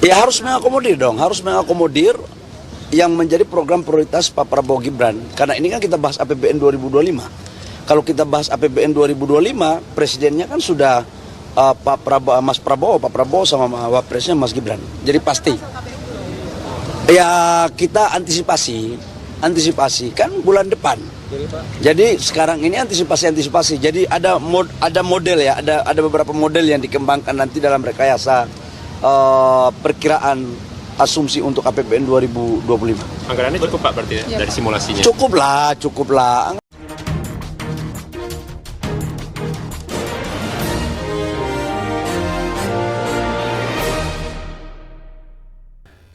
Ya harus mengakomodir dong, harus mengakomodir yang menjadi program prioritas Pak Prabowo Gibran. Karena ini kan kita bahas APBN 2025. Kalau kita bahas APBN 2025, presidennya kan sudah Pak Prabowo sama Wapresnya Mas Gibran. Jadi pasti. Ya kita antisipasi kan bulan depan. Jadi sekarang ini antisipasi. Jadi ada model ya, ada beberapa model yang dikembangkan nanti dalam rekayasa perkiraan asumsi untuk APBN 2025. Anggarannya cukup Pak berarti ya, dari simulasinya? Cukup lah.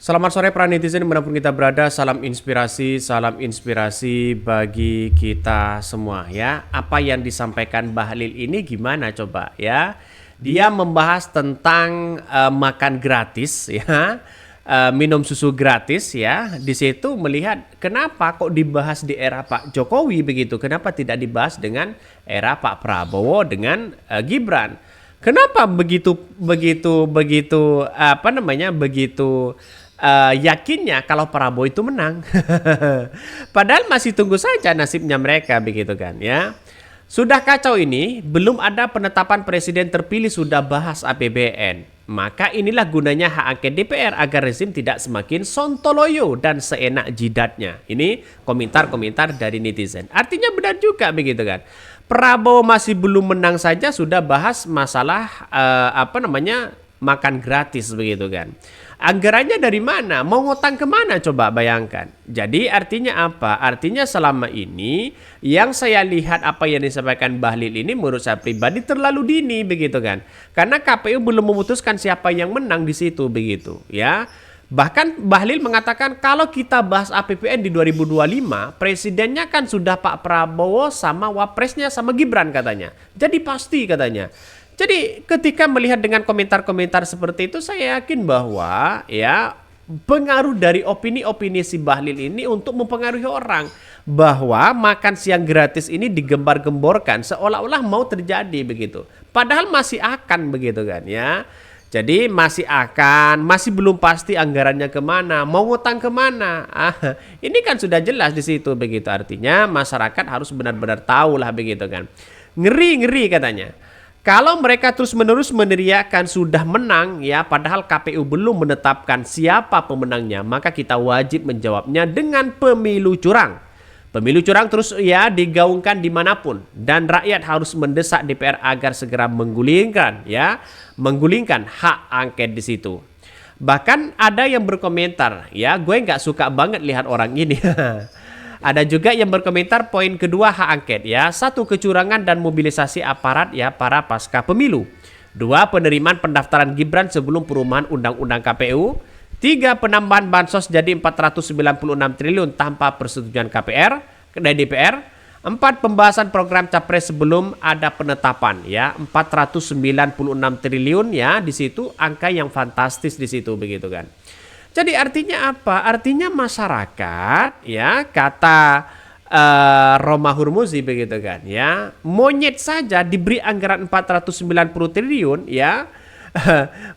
Selamat sore para netizen dimanapun kita berada, salam inspirasi bagi kita semua ya. Apa yang disampaikan Bahlil ini gimana coba ya? Dia membahas tentang makan gratis ya, minum susu gratis ya. Di situ melihat kenapa kok dibahas di era Pak Jokowi begitu, kenapa tidak dibahas dengan era Pak Prabowo dengan Gibran? Kenapa begitu yakinnya kalau Prabowo itu menang? Padahal masih tunggu saja nasibnya mereka begitu kan ya. Sudah kacau ini, belum ada penetapan presiden terpilih sudah bahas APBN. Maka inilah gunanya hak angket DPR agar rezim tidak semakin sontoloyo dan seenak jidatnya. Ini komentar-komentar dari netizen. Artinya benar juga begitu kan. Prabowo masih belum menang saja sudah bahas masalah makan gratis begitu kan. Anggarannya dari mana? Mau ngutang kemana coba bayangkan. Jadi artinya apa? Artinya selama ini yang saya lihat apa yang disampaikan Bahlil ini menurut saya pribadi terlalu dini begitu kan. Karena KPU belum memutuskan siapa yang menang di situ begitu ya. Bahkan Bahlil mengatakan kalau kita bahas APBN di 2025, presidennya kan sudah Pak Prabowo sama wapresnya sama Gibran katanya. Jadi pasti katanya. Jadi ketika melihat dengan komentar-komentar seperti itu, saya yakin bahwa ya pengaruh dari opini-opini si Bahlil ini untuk mempengaruhi orang. Bahwa makan siang gratis ini digembar-gemborkan seolah-olah mau terjadi begitu. Padahal masih akan begitu kan ya. Jadi masih belum pasti anggarannya kemana, mau ngutang kemana. Ini kan sudah jelas di situ begitu. Artinya masyarakat harus benar-benar tahu lah begitu kan. Ngeri katanya. Kalau mereka terus-menerus meneriakan sudah menang ya, padahal KPU belum menetapkan siapa pemenangnya, maka kita wajib menjawabnya dengan pemilu curang. Pemilu curang terus ya digaungkan dimanapun dan rakyat harus mendesak DPR agar segera menggulingkan hak angket di situ. Bahkan ada yang berkomentar ya, gue nggak suka banget lihat orang ini. Ada juga yang berkomentar poin kedua hak angket ya. 1. Kecurangan dan mobilisasi aparat ya para pasca pemilu. 2. Penerimaan pendaftaran Gibran sebelum perumahan undang-undang KPU. 3. Penambahan bansos jadi 496 triliun tanpa persetujuan DPR. 4. Pembahasan program capres sebelum ada penetapan ya 496 triliun ya, di situ angka yang fantastis di situ begitu kan. Jadi artinya apa? Artinya masyarakat ya kata Roma Hurmuzi begitu kan ya, monyet saja diberi anggaran 490 triliun ya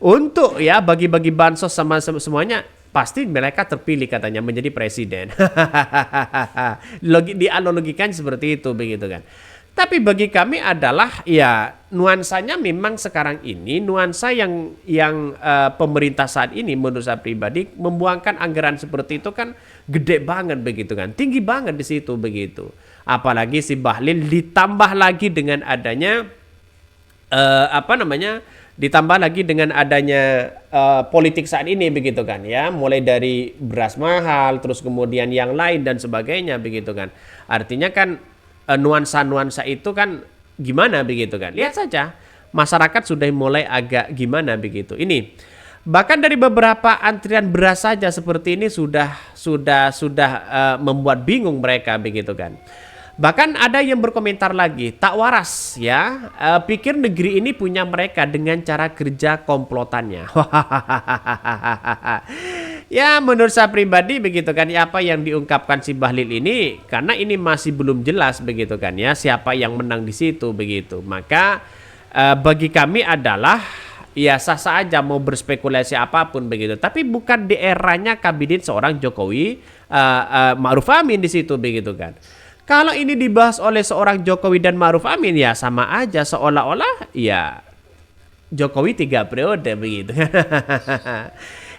untuk ya bagi-bagi bansos sama semuanya, pasti mereka terpilih katanya menjadi presiden. Dianalogikan seperti itu begitu kan. Tapi bagi kami adalah ya nuansanya memang sekarang ini nuansa yang pemerintah saat ini menurut saya pribadi membuangkan anggaran seperti itu kan gede banget begitu kan, tinggi banget di situ begitu. Apalagi si Bahlil ditambah lagi dengan adanya politik saat ini begitu kan ya, mulai dari beras mahal terus kemudian yang lain dan sebagainya begitu kan. Artinya kan nuansa-nuansa itu kan gimana begitu kan. Lihat saja masyarakat sudah mulai agak gimana begitu. Ini bahkan dari beberapa antrian beras saja seperti ini sudah membuat bingung mereka begitu kan. Bahkan ada yang berkomentar lagi, tak waras ya, pikir negeri ini punya mereka dengan cara kerja komplotannya. Ya menurut saya pribadi begitu kan ya, apa yang diungkapkan si Bahlil ini karena ini masih belum jelas begitu kan ya siapa yang menang di situ begitu. Maka bagi kami adalah ya sah-sah aja mau berspekulasi apapun begitu. Tapi bukan di eranya kabinet seorang Jokowi Ma'ruf Amin di situ begitu kan. Kalau ini dibahas oleh seorang Jokowi dan Ma'ruf Amin ya sama aja seolah-olah ya Jokowi 3 periode begitu.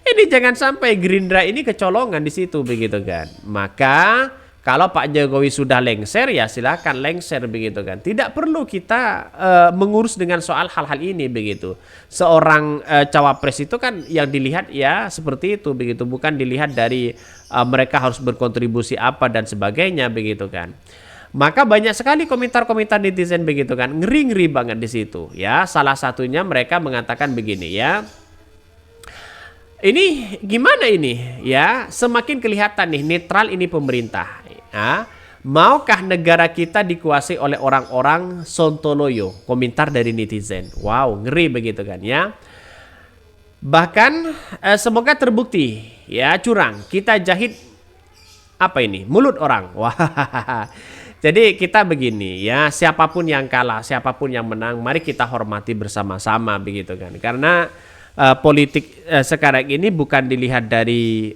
Ini jangan sampai Gerindra ini kecolongan di situ begitu kan. Maka kalau Pak Jokowi sudah lengser ya silakan lengser begitu kan. Tidak perlu kita mengurus dengan soal hal-hal ini begitu. Seorang cawapres itu kan yang dilihat ya seperti itu begitu, bukan dilihat dari mereka harus berkontribusi apa dan sebagainya begitu kan. Maka banyak sekali komentar-komentar netizen begitu kan, ngeri-ngeri banget di situ ya. Salah satunya mereka mengatakan begini ya. Ini gimana ini ya, semakin kelihatan nih netral ini pemerintah ya. Maukah negara kita dikuasai oleh orang-orang sontoloyo? Komentar dari netizen. Wow, ngeri begitu kan ya. Bahkan semoga terbukti ya curang. Kita jahit apa ini? Mulut orang. Wah. Jadi kita begini ya, siapapun yang kalah, siapapun yang menang, mari kita hormati bersama-sama begitu kan. Karena politik sekarang ini bukan dilihat dari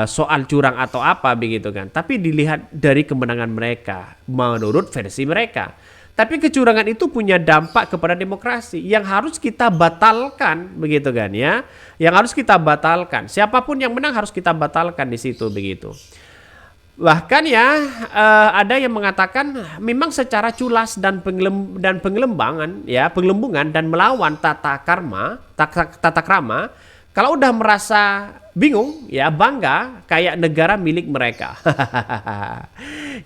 soal curang atau apa begitu kan, tapi dilihat dari kemenangan mereka menurut versi mereka. Tapi kecurangan itu punya dampak kepada demokrasi yang harus kita batalkan begitu kan ya, yang harus kita batalkan. Siapapun yang menang harus kita batalkan di situ begitu. Bahkan ya ada yang mengatakan memang secara culas dan penggelembungan dan melawan tata krama, kalau udah merasa bingung ya bangga kayak negara milik mereka.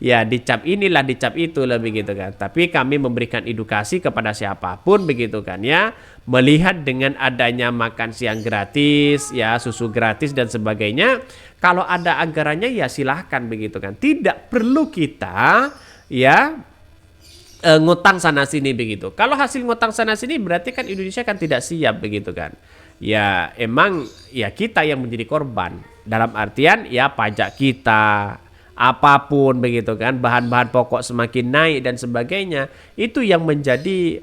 Ya dicap inilah dicap itulah begitu kan. Tapi kami memberikan edukasi kepada siapapun begitu kan ya, melihat dengan adanya makan siang gratis ya, susu gratis dan sebagainya. Kalau ada anggarannya ya silahkan begitu kan. Tidak perlu kita ya ngutang sana sini begitu. Kalau hasil ngutang sana sini berarti kan Indonesia kan tidak siap begitu kan. Ya emang ya kita yang menjadi korban. Dalam artian ya pajak kita, apapun begitu kan, bahan-bahan pokok semakin naik dan sebagainya. Itu yang menjadi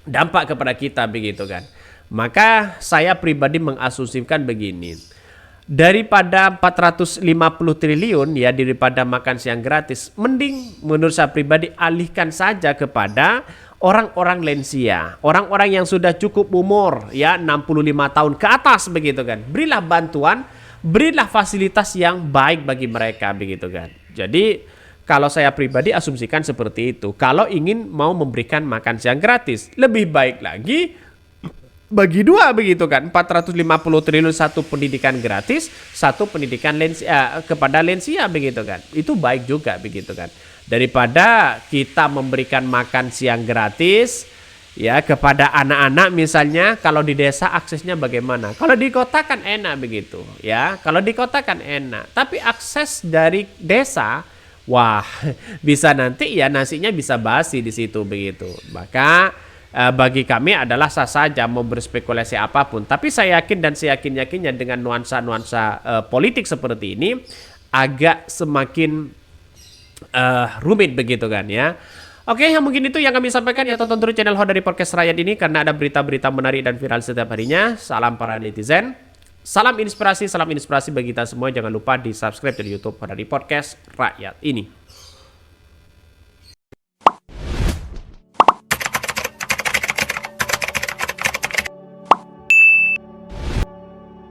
dampak kepada kita begitu kan. Maka saya pribadi mengasumsikan begini. Daripada 450 triliun ya, daripada makan siang gratis, mending menurut saya pribadi alihkan saja kepada orang-orang lansia, orang-orang yang sudah cukup umur ya 65 tahun ke atas begitu kan. Berilah bantuan, berilah fasilitas yang baik bagi mereka begitu kan. Jadi kalau saya pribadi asumsikan seperti itu. Kalau ingin mau memberikan makan siang gratis, lebih baik lagi bagi dua begitu kan, 450 triliun satu pendidikan gratis, satu pendidikan kepada lansia begitu kan. Itu baik juga begitu kan. Daripada kita memberikan makan siang gratis ya kepada anak-anak misalnya, kalau di desa aksesnya bagaimana? Kalau di kota kan enak begitu ya. Kalau di kota kan enak, tapi akses dari desa wah bisa nanti ya nasinya bisa basi di situ begitu. Maka bagi kami adalah sah saja mau berspekulasi apapun, tapi saya yakin dan saya yakin-yakinnya dengan nuansa-nuansa politik seperti ini agak semakin rumit begitu kan ya. Oke, mungkin itu yang kami sampaikan ya. Tonton terus channel Ho dari Podcast Rakyat ini karena ada berita-berita menarik dan viral setiap harinya. Salam para netizen, salam inspirasi bagi kita semua. Jangan lupa di subscribe di YouTube Ho dari Podcast Rakyat ini.